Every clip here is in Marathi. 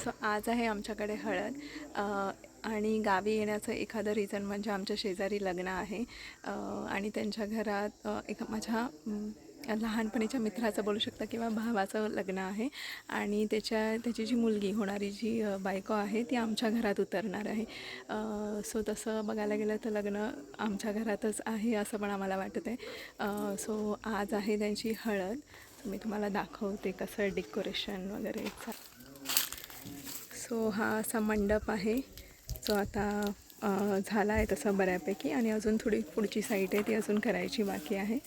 सो आज आहे आमच्याकडे हळद आणि गावी येण्याचं एखादं रिझन म्हणजे आमच्या शेजारी लग्न आहे आणि त्यांच्या घरात एक माझ्या लहानपणीच्या मित्राचं बोलू शकता किंवा भावाचं लग्न आहे आणि त्याची जी मुलगी होणारी जी बायको आहे ती आमच्या घरात उतरणार आहे. सो तसं बघायला गेलं तर लग्न आमच्या घरातच आहे असं पण आम्हाला वाटत आहे. सो आज आहे त्यांची हळद. मी तुम्हाला दाखवते कसं डेकोरेशन वगैरे. सो हा असा मंडप आहे जो आता झाला आहे तसं बऱ्यापैकी आणि अजून थोडी पुढची साईड आहे ती अजून करायची बाकी आहे.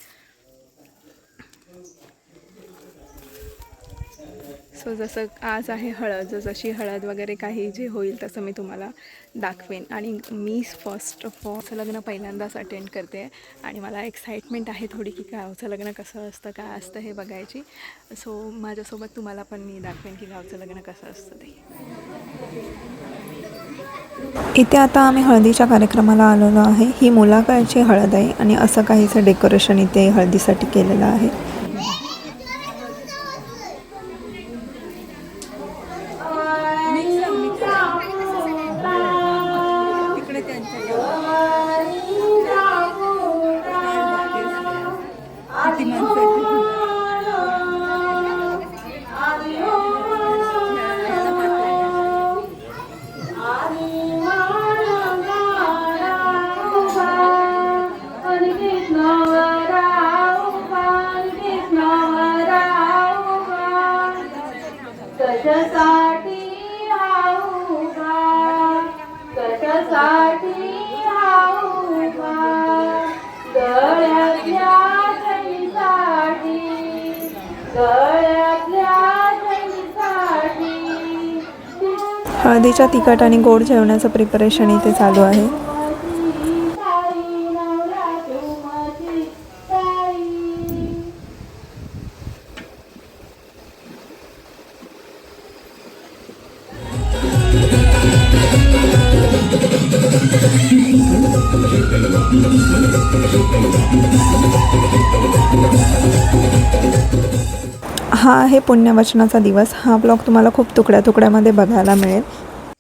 सो जसं आज आहे हळद, जशी हळद वगैरे काही जे होईल तसं मी तुम्हाला दाखवेन. आणि मी फर्स्ट ऑफ ऑल लग्न पहिल्यांदाच अटेंड करते आणि मला एक्साइटमेंट आहे थोडी की गावचं लग्न कसं असतं काय असतं हे बघायची. सो माझ्यासोबत तुम्हाला पण मी दाखवेन की गावचं लग्न कसं असतं ते. इथे आता आम्ही हळदीच्या कार्यक्रमाला आलेलो आहे. ही मुलाकडची हळद आहे आणि असं काहीचं डेकोरेशन इथे हळदीसाठी केलेलं आहे. हळदीच्या तिखट आणि गोड जेवणाचं प्रिपरेशन इथे चालू आहे. हा आहे पुण्यवचनाचा दिवस. हा ब्लॉग तुम्हाला खूप तुकड्यामध्ये बघायला मिळेल.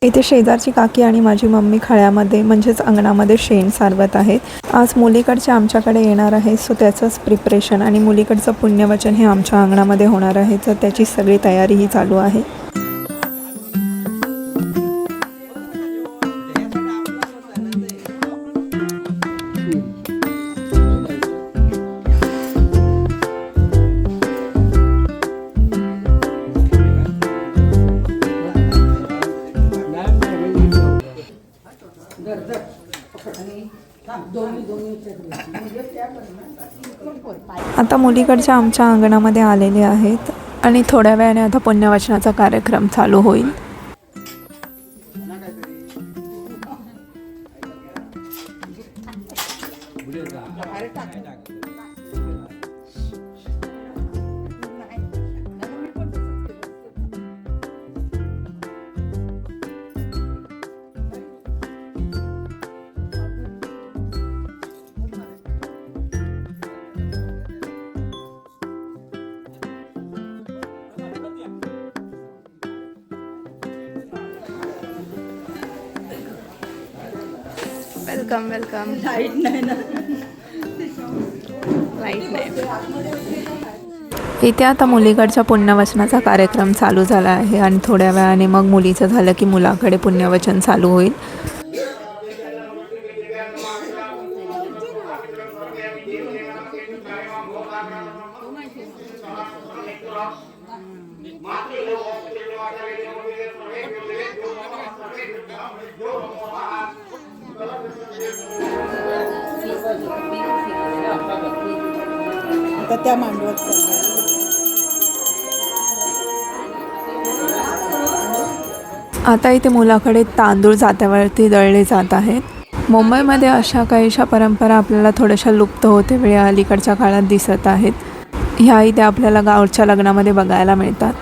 इथे शेजारची काकी आणि माझी मम्मी खळ्यामध्ये म्हणजेच अंगणामध्ये शेण सारवत आहेत. आज मुलीकडचे आमच्याकडे येणार आहे सो त्याचंच प्रिपरेशन आणि मुलीकडचं पुण्यवचन हे आमच्या अंगणामध्ये होणार आहे तर त्याची सगळी तयारी ही चालू आहे. आता मुलीकडच्या आमच्या अंगणामध्ये आलेले आहेत आणि थोड्या वेळाने आता पुण्यवचनाचा कार्यक्रम चालू होईल. Welcome welcome. लाईट नाही. इथे आता मुलीकडच्या पुण्यवचनाचा कार्यक्रम चालू झाला आहे आणि थोड्या वेळाने मग मुलीचं झालं की मुलाकडे पुण्यवचन चालू होईल. आता त्या मांडवत आता इथे मुलाकडे तांदूळ जात्यावरती दळले जात आहेत. मुंबईमध्ये अशा काहीशा परंपरा आपल्याला थोड्याशा लुप्त होते वेळ अलीकडच्या काळात दिसत आहेत. ह्या इथे आपल्याला गावच्या लग्नामध्ये बघायला मिळतात.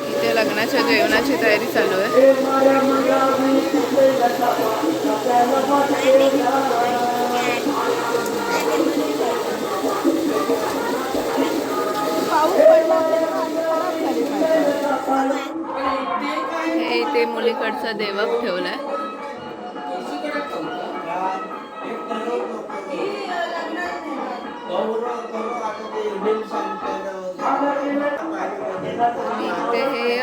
इथे लग्नाच्या जेवणाची तयारी चालू आहे. इथे मुलीकडचा देवक ठेवलाय. आणि इथे हे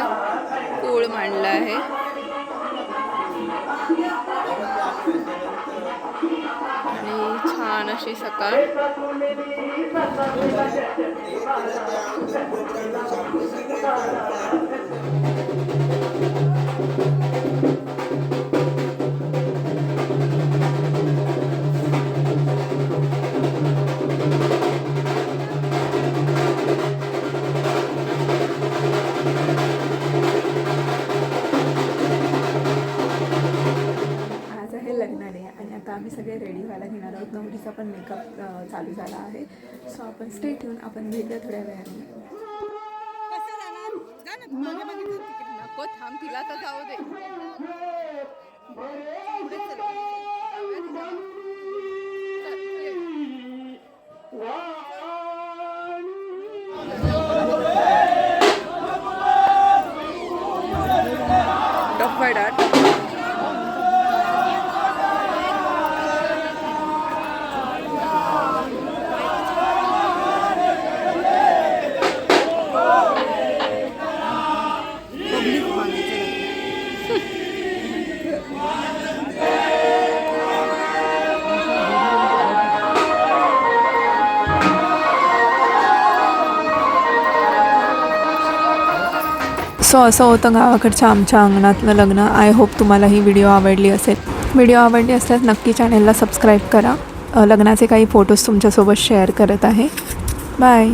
कूळ मांडलं आहे. आणि छान अशी सकाळ. आज आहे लग्न डे आणि आता आम्ही सगळे रेडी व्हायला घेणार आहोत. नवरीचा पण मेकअप चालू झाला आहे. सो आपण स्टे ठेवून आपण भेटूया थोड्या वेळाने. नको थांब, तिला तर जाऊ दे. डफडाट. सो असं होतं गावाकडच्या आमच्या अंगणातलं लग्न. आय होप तुम्हाला ही व्हिडिओ आवडली असेल. व्हिडिओ आवडली असल्यास नक्की चॅनलला सबस्क्राईब करा. लग्नाचे काही फोटोज तुमच्यासोबत शेअर करत आहे. बाय.